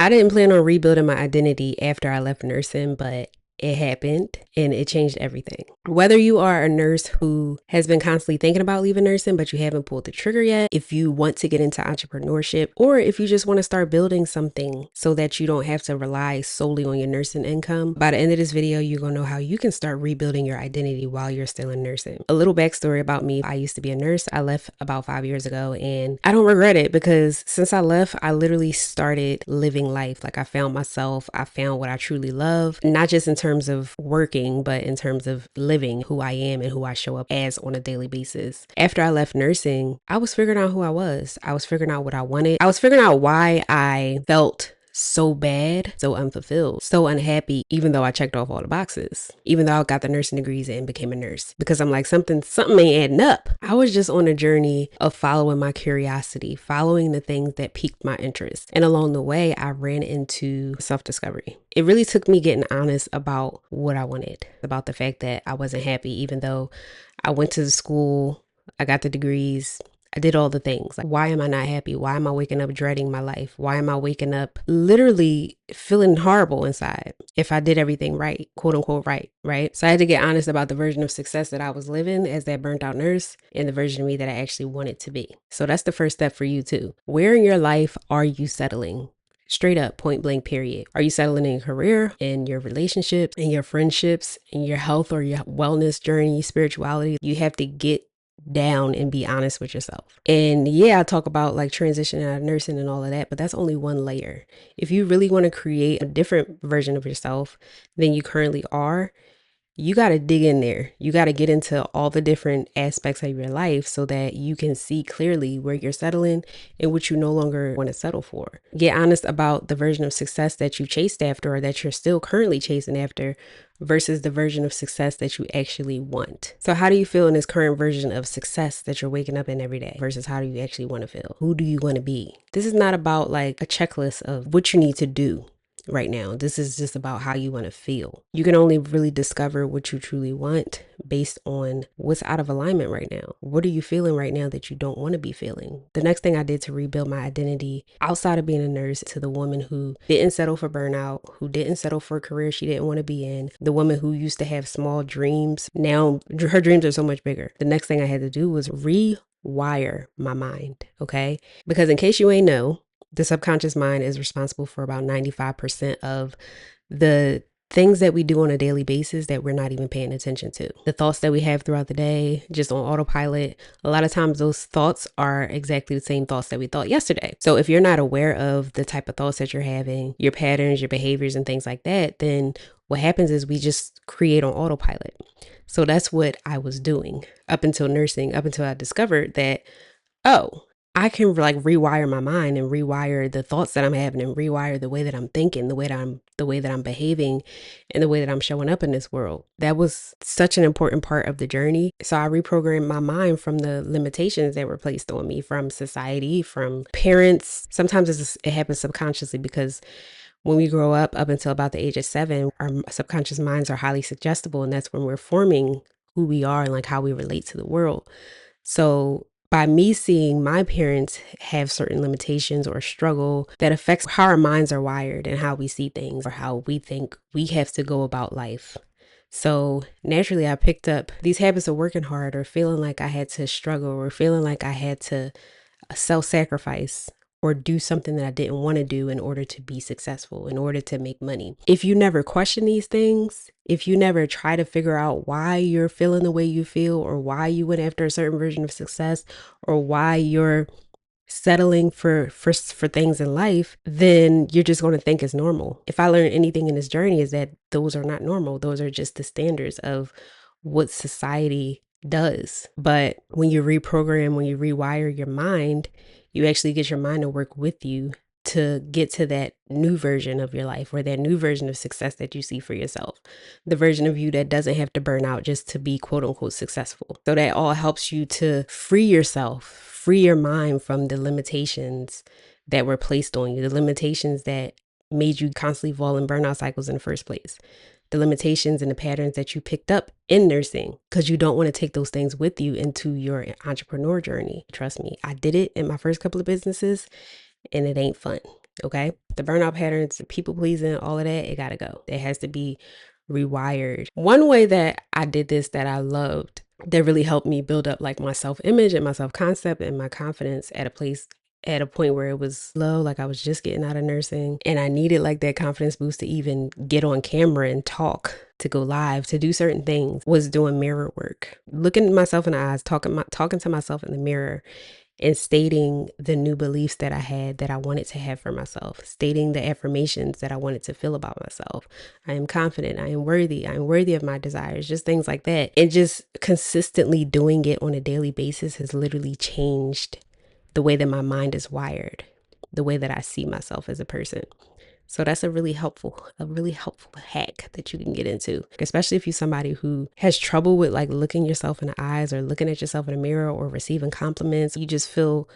I didn't plan on rebuilding my identity after I left nursing, but it happened and it changed everything. Whether you are a nurse who has been constantly thinking about leaving nursing, but you haven't pulled the trigger yet, if you want to get into entrepreneurship, or if you just want to start building something so that you don't have to rely solely on your nursing income, by the end of this video, you're going to know how you can start rebuilding your identity while you're still in nursing. A little backstory about me. I used to be a nurse. I left about 5 years ago and I don't regret it because since I left, I literally started living life. Like I found myself, I found what I truly love, not just in terms of working, but in terms of living who I am and who I show up as on a daily basis. After I left nursing, I was figuring out who I was. I was figuring out what I wanted. I was figuring out why I felt so bad, so unfulfilled, so unhappy, even though I checked off all the boxes, even though I got the nursing degrees and became a nurse, because I'm like, something ain't adding up. I was just on a journey of following my curiosity, following the things that piqued my interest. And along the way, I ran into self-discovery. It really took me getting honest about what I wanted, about the fact that I wasn't happy, even though I went to the school, I got the degrees, I did all the things. Like, why am I not happy? Why am I waking up dreading my life? Why am I waking up literally feeling horrible inside if I did everything right, quote unquote, right? So I had to get honest about the version of success that I was living as that burnt out nurse and the version of me that I actually wanted to be. So that's the first step for you too. Where in your life are you settling? Straight up, point blank, period. Are you settling in your career, in your relationships, in your friendships, in your health or your wellness journey, spirituality? You have to get down and be honest with yourself. And yeah, I talk about like transitioning out of nursing and all of that, but that's only one layer. If you really want to create a different version of yourself than you currently are, you got to dig in there. You got to get into all the different aspects of your life so that you can see clearly where you're settling and what you no longer want to settle for. Get honest about the version of success that you chased after or that you're still currently chasing after versus the version of success that you actually want. So how do you feel in this current version of success that you're waking up in every day versus how do you actually want to feel? Who do you want to be? This is not about like a checklist of what you need to do right now. This is just about how you want to feel. You can only really discover what you truly want based on what's out of alignment right now. What are you feeling right now that you don't want to be feeling? The next thing I did to rebuild my identity outside of being a nurse, to the woman who didn't settle for burnout, who didn't settle for a career she didn't want to be in, the woman who used to have small dreams. Now her dreams are so much bigger. The next thing I had to do was rewire my mind, okay? Because in case you ain't know, the subconscious mind is responsible for about 95% of the things that we do on a daily basis that we're not even paying attention to. The thoughts that we have throughout the day, just on autopilot, a lot of times those thoughts are exactly the same thoughts that we thought yesterday. So if you're not aware of the type of thoughts that you're having, your patterns, your behaviors, and things like that, then what happens is we just create on autopilot. So that's what I was doing up until nursing, up until I discovered that, oh, I can like rewire my mind and rewire the thoughts that I'm having and rewire the way that I'm thinking, the way that I'm behaving and the way that I'm showing up in this world. That was such an important part of the journey. So I reprogrammed my mind from the limitations that were placed on me from society, from parents. Sometimes it happens subconsciously because when we grow up until about the age of 7, our subconscious minds are highly suggestible. And that's when we're forming who we are and like how we relate to the world. So by me seeing my parents have certain limitations or struggle, that affects how our minds are wired and how we see things or how we think we have to go about life. So naturally, I picked up these habits of working hard or feeling like I had to struggle or feeling like I had to self-sacrifice or do something that I didn't want to do in order to be successful, in order to make money. If you never question these things, if you never try to figure out why you're feeling the way you feel or why you went after a certain version of success or why you're settling for things in life, then you're just going to think it's normal. If I learned anything in this journey is that those are not normal. Those are just the standards of what society does. But when you reprogram, when you rewire your mind, you actually get your mind to work with you to get to that new version of your life or that new version of success that you see for yourself. The version of you that doesn't have to burn out just to be quote unquote successful. So that all helps you to free yourself, free your mind from the limitations that were placed on you, the limitations that made you constantly fall in burnout cycles in the first place. The limitations and the patterns that you picked up in nursing because you don't want to take those things with you into your entrepreneur journey. Trust me, I did it in my first couple of businesses and it ain't fun. Okay. The burnout patterns, the people pleasing, all of that, it got to go. It has to be rewired. One way that I did this that I loved, that really helped me build up like my self-image and my self-concept and my confidence at a point where it was low, like I was just getting out of nursing and I needed like that confidence boost to even get on camera and talk, to go live, to do certain things, was doing mirror work. Looking myself in the eyes, talking to myself in the mirror, and stating the new beliefs that I had that I wanted to have for myself, stating the affirmations that I wanted to feel about myself. I am confident, I am worthy of my desires, just things like that. And just consistently doing it on a daily basis has literally changed the way that my mind is wired, the way that I see myself as a person. So that's a really helpful hack that you can get into, especially if you're somebody who has trouble with like looking yourself in the eyes or looking at yourself in a mirror or receiving compliments. You just feel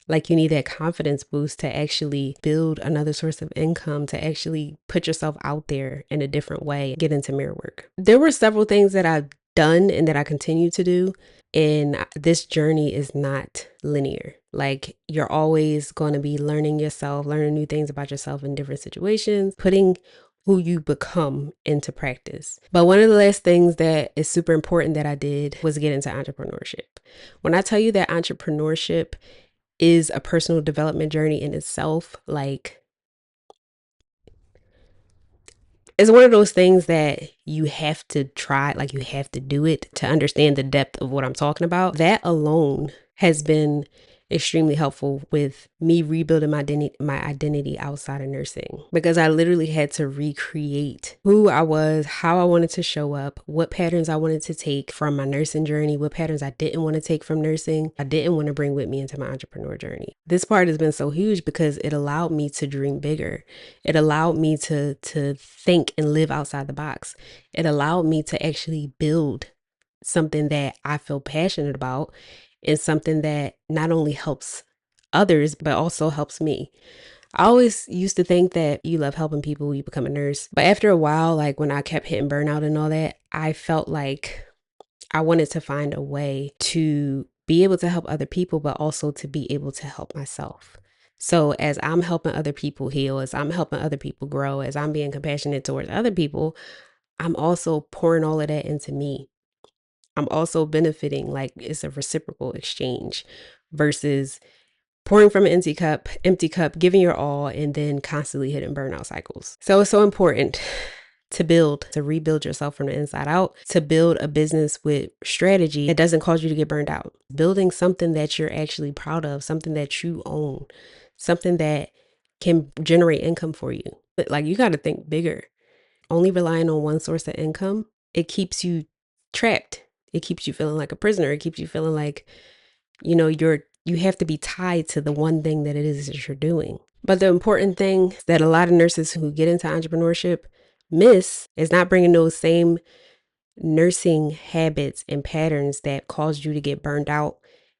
like you need that confidence boost to actually build another source of income, to actually put yourself out there in a different way, get into mirror work. There were several things that I've done and that I continue to do. And this journey is not linear. Like, you're always going to be learning yourself, learning new things about yourself in different situations, putting who you become into practice. But one of the last things that is super important that I did was get into entrepreneurship. When I tell you that entrepreneurship is a personal development journey in itself, like, it's one of those things that you have to try, like you have to do it to understand the depth of what I'm talking about. That alone has been extremely helpful with me rebuilding my identity outside of nursing, because I literally had to recreate who I was, how I wanted to show up, what patterns I wanted to take from my nursing journey, what patterns I didn't want to take from nursing, I didn't want to bring with me into my entrepreneur journey. This part has been so huge because it allowed me to dream bigger. It allowed me to think and live outside the box. It allowed me to actually build something that I feel passionate about, and something that not only helps others, but also helps me. I always used to think that you love helping people, you become a nurse. But after a while, like when I kept hitting burnout and all that, I felt like I wanted to find a way to be able to help other people, but also to be able to help myself. So as I'm helping other people heal, as I'm helping other people grow, as I'm being compassionate towards other people, I'm also pouring all of that into me. I'm also benefiting, like it's a reciprocal exchange versus pouring from an empty cup, giving your all, and then constantly hitting burnout cycles. So it's so important to rebuild yourself from the inside out, to build a business with strategy that doesn't cause you to get burned out. Building something that you're actually proud of, something that you own, something that can generate income for you. But like, you got to think bigger. Only relying on one source of income, it keeps you trapped. It keeps you feeling like a prisoner. It keeps you feeling like, you have to be tied to the one thing that it is that you're doing. But the important thing that a lot of nurses who get into entrepreneurship miss is not bringing those same nursing habits and patterns that caused you to get burned out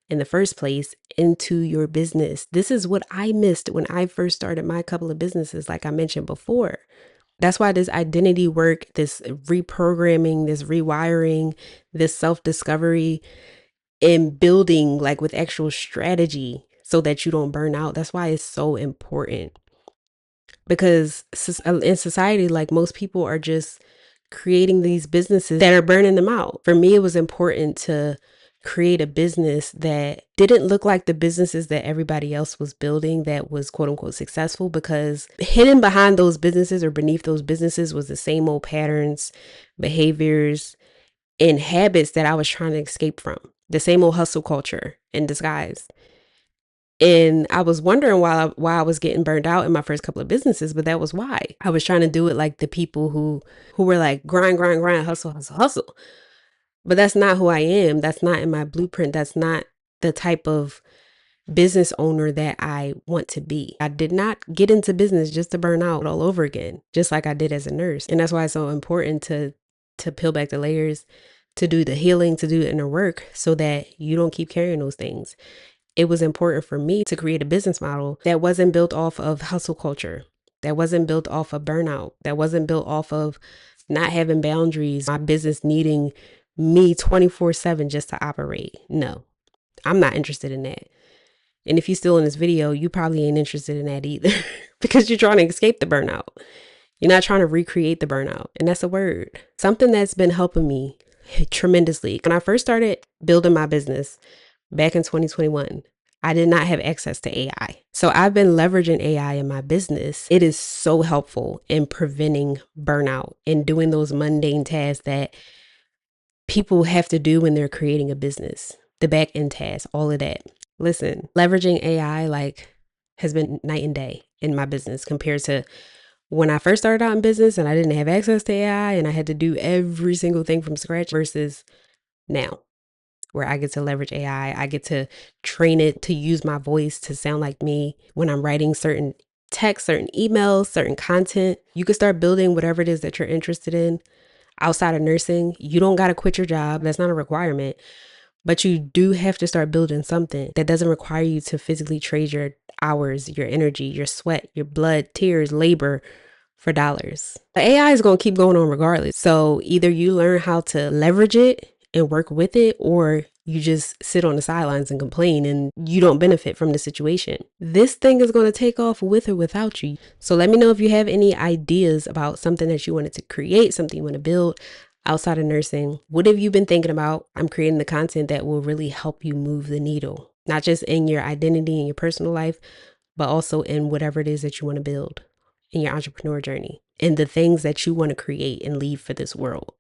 in the first place into your business. This is what I missed when I first started my couple of businesses, like I mentioned before. That's why this identity work, this reprogramming, this rewiring, this self-discovery, and building like with actual strategy so that you don't burn out. That's why it's so important. Because in society, like, most people are just creating these businesses that are burning them out. For me, it was important to create a business that didn't look like the businesses that everybody else was building that was quote unquote successful, because hidden behind those businesses or beneath those businesses was the same old patterns, behaviors, and habits that I was trying to escape from. The same old hustle culture in disguise. And I was wondering why I was getting burned out in my first couple of businesses, but that was why. I was trying to do it like the people who were like grind, hustle, hustle, hustle. But that's not who I am. That's not in my blueprint. That's not the type of business owner that I want to be. I did not get into business just to burn out all over again, just like I did as a nurse. And that's why it's so important to peel back the layers, to do the healing, to do the inner work so that you don't keep carrying those things. It was important for me to create a business model that wasn't built off of hustle culture, that wasn't built off of burnout, that wasn't built off of not having boundaries, my business needing me 24/7 just to operate. No, I'm not interested in that. And if you're still in this video, you probably ain't interested in that either because you're trying to escape the burnout. You're not trying to recreate the burnout. And that's a word. Something that's been helping me tremendously. When I first started building my business back in 2021, I did not have access to AI. So I've been leveraging AI in my business. It is so helpful in preventing burnout and doing those mundane tasks that people have to do when they're creating a business. The back end tasks, all of that. Listen, leveraging AI has been night and day in my business compared to when I first started out in business and I didn't have access to AI and I had to do every single thing from scratch versus now, where I get to leverage AI. I get to train it to use my voice to sound like me when I'm writing certain text, certain emails, certain content. You can start building whatever it is that you're interested in outside of nursing. You don't got to quit your job. That's not a requirement. But you do have to start building something that doesn't require you to physically trade your hours, your energy, your sweat, your blood, tears, labor for dollars. The AI is going to keep going on regardless. So either you learn how to leverage it and work with it, or you just sit on the sidelines and complain and you don't benefit from the situation. This thing is going to take off with or without you. So let me know if you have any ideas about something that you wanted to create, something you want to build outside of nursing. What have you been thinking about? I'm creating the content that will really help you move the needle, not just in your identity and your personal life, but also in whatever it is that you want to build in your entrepreneur journey and the things that you want to create and leave for this world.